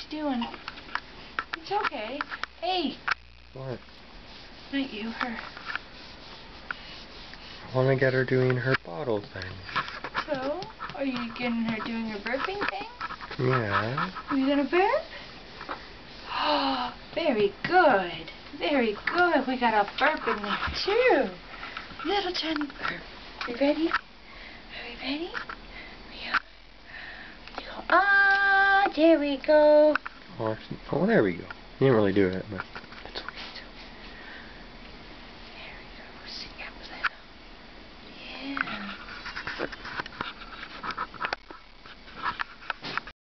you doing? It's okay. Hey! What? Not you, her. I want to get her doing her bottle thing. So, are you getting her doing her burping thing? Yeah. Are you gonna burp? Oh, very good. Very good. We got a burp in there, too. Little tiny burp. Are you ready? Are we ready? Ah, there we go. Oh, there we go. You didn't really do it, but...